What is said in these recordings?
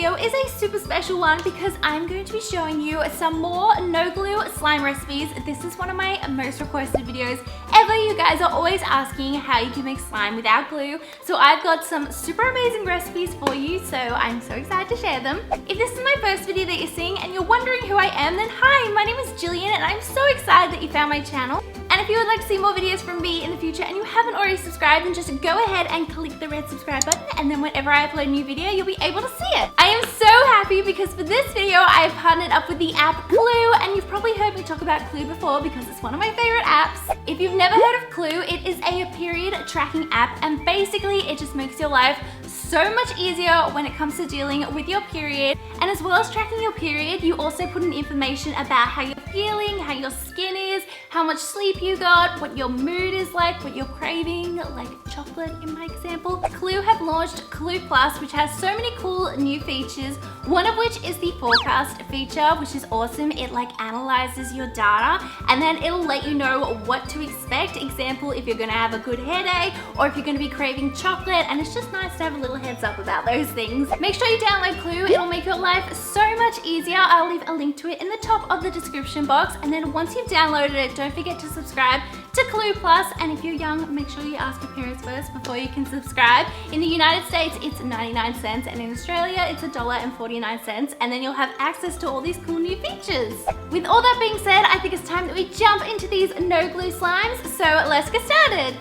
video is a super special one because I'm going to be showing you some more no glue slime recipes. This is one of my most requested videos ever. You guys are always asking how you can make slime without glue. So I've got some super amazing recipes for you, so I'm so excited to share them. If this is my first video that you're seeing and you're wondering who I am, then hi, my name is Gillian and I'm so excited that you found my channel. And if you would like to see more videos from me in the future and you haven't already subscribed, then just go ahead and click the red subscribe button, and then whenever I upload a new video, you'll be able to see it. I am so happy because for this video, I've partnered up with the app Clue, and you've probably heard me talk about Clue before because it's one of my favorite apps. If you've never heard of Clue, it is a period tracking app, and basically it just makes your life so much easier when it comes to dealing with your period. And as well as tracking your period, you also put in information about how you're feeling, how your skin is, how much sleep you got, what your mood is like, what you're craving, like chocolate in my example. Clue have launched Clue Plus, which has so many cool new features, one of which is the forecast feature, which is awesome. It analyzes your data and then it'll let you know what to expect. Example, if you're gonna have a good headache or if you're gonna be craving chocolate, and it's just nice to have a little heads up about those things. Make sure you download Clue, it'll make your life so much easier. I'll leave a link to it in the top of the description box, and then once you've downloaded it, don't forget to subscribe to Clue Plus. And if you're young, make sure you ask your parents first before you can subscribe. In the United States, it's 99 cents, and in Australia, it's $1.49, and then you'll have access to all these cool new features. With all that being said, I think it's time that we jump into these no glue slimes, so let's get started.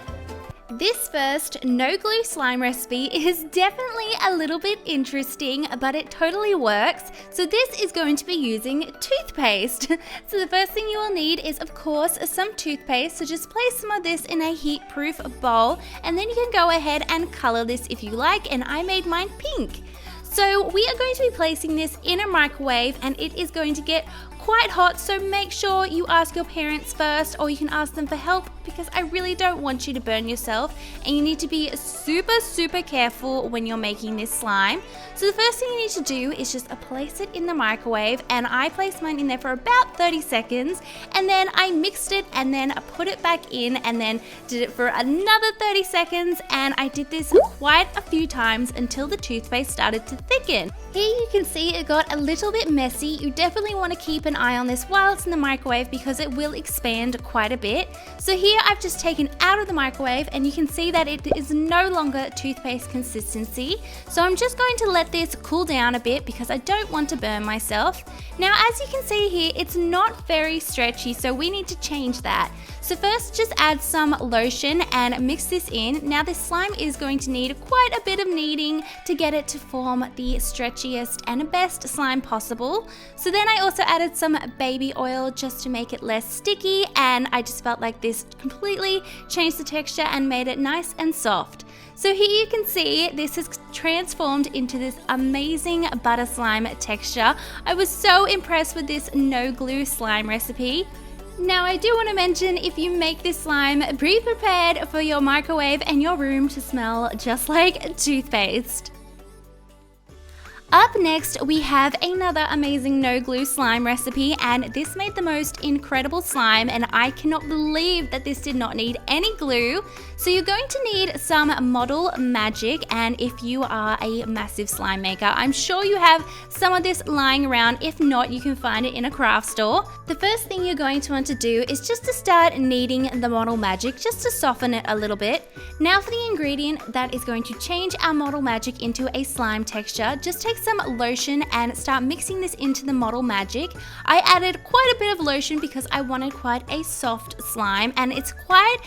This first no glue slime recipe is definitely a little bit interesting, but it totally works. So this is going to be using toothpaste. So the first thing you will need is, of course, some toothpaste. So just place some of this in a heat-proof bowl, and then you can go ahead and color this if you like, and I made mine pink. So we are going to be placing this in a microwave, and it is going to get quite hot, so make sure you ask your parents first, or you can ask them for help, because I really don't want you to burn yourself, and you need to be super careful when you're making this slime. So the first thing you need to do is just place it in the microwave, and I placed mine in there for about 30 seconds, and then I mixed it and then I put it back in and then did it for another 30 seconds, and I did this quite a few times until the toothpaste started to thicken. Here you can see it got a little bit messy. You definitely want to keep an eye on this while it's in the microwave because it will expand quite a bit. So here I've just taken out of the microwave, and you can see that it is no longer toothpaste consistency. So I'm just going to let this cool down a bit because I don't want to burn myself. Now, as you can see here, it's not very stretchy, so we need to change that. So first, just add some lotion and mix this in. Now this slime is going to need quite a bit of kneading to get it to form the stretchiest and best slime possible. So then I also added some baby oil just to make it less sticky, and I just felt like this completely changed the texture and made it nice and soft. So here you can see this has transformed into this amazing butter slime texture. I was so impressed with this no glue slime recipe. Now I do want to mention, if you make this slime, be prepared for your microwave and your room to smell just like toothpaste. Up next, we have another amazing no glue slime recipe, and this made the most incredible slime, and I cannot believe that this did not need any glue. So you're going to need some model magic, and if you are a massive slime maker, I'm sure you have some of this lying around. If not, you can find it in a craft store. The first thing you're going to want to do is just to start kneading the model magic, just to soften it a little bit. Now for the ingredient that is going to change our model magic into a slime texture, just take some lotion and start mixing this into the model magic. I added quite a bit of lotion because I wanted quite a soft slime, and it's quite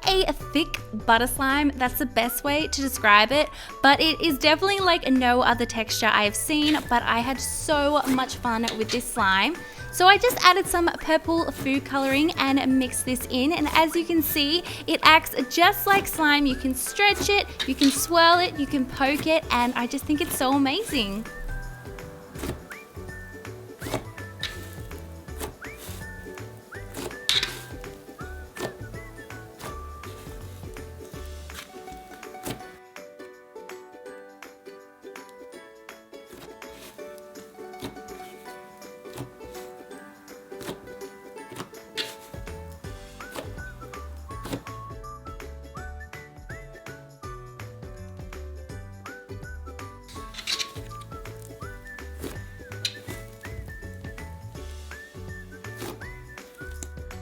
a thick butter slime. That's the best way to describe it, but it is definitely like no other texture I've seen. But I had so much fun with this slime. So I just added some purple food coloring and mixed this in, and as you can see, it acts just like slime. You can stretch it, you can swirl it, you can poke it, and I just think it's so amazing.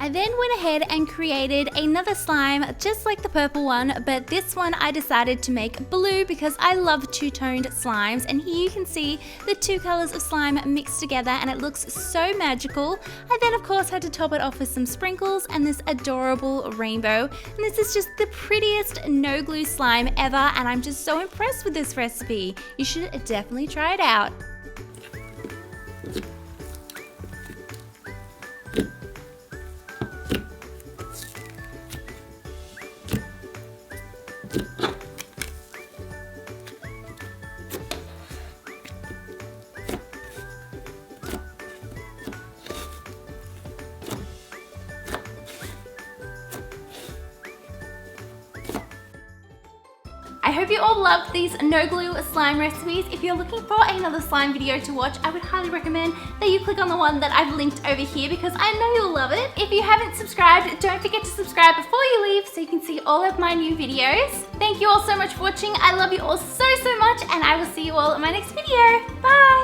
I then went ahead and created another slime just like the purple one, but this one I decided to make blue because I love two-toned slimes, and here you can see the two colors of slime mixed together and it looks so magical. I then of course had to top it off with some sprinkles and this adorable rainbow, and this is just the prettiest no glue slime ever, and I'm just so impressed with this recipe. You should definitely try it out. I hope you all loved these no glue slime recipes. If you're looking for another slime video to watch, I would highly recommend that you click on the one that I've linked over here because I know you'll love it. If you haven't subscribed, don't forget to subscribe before you leave so you can see all of my new videos. Thank you all so much for watching. I love you all so much, and I will see you all in my next video. Bye!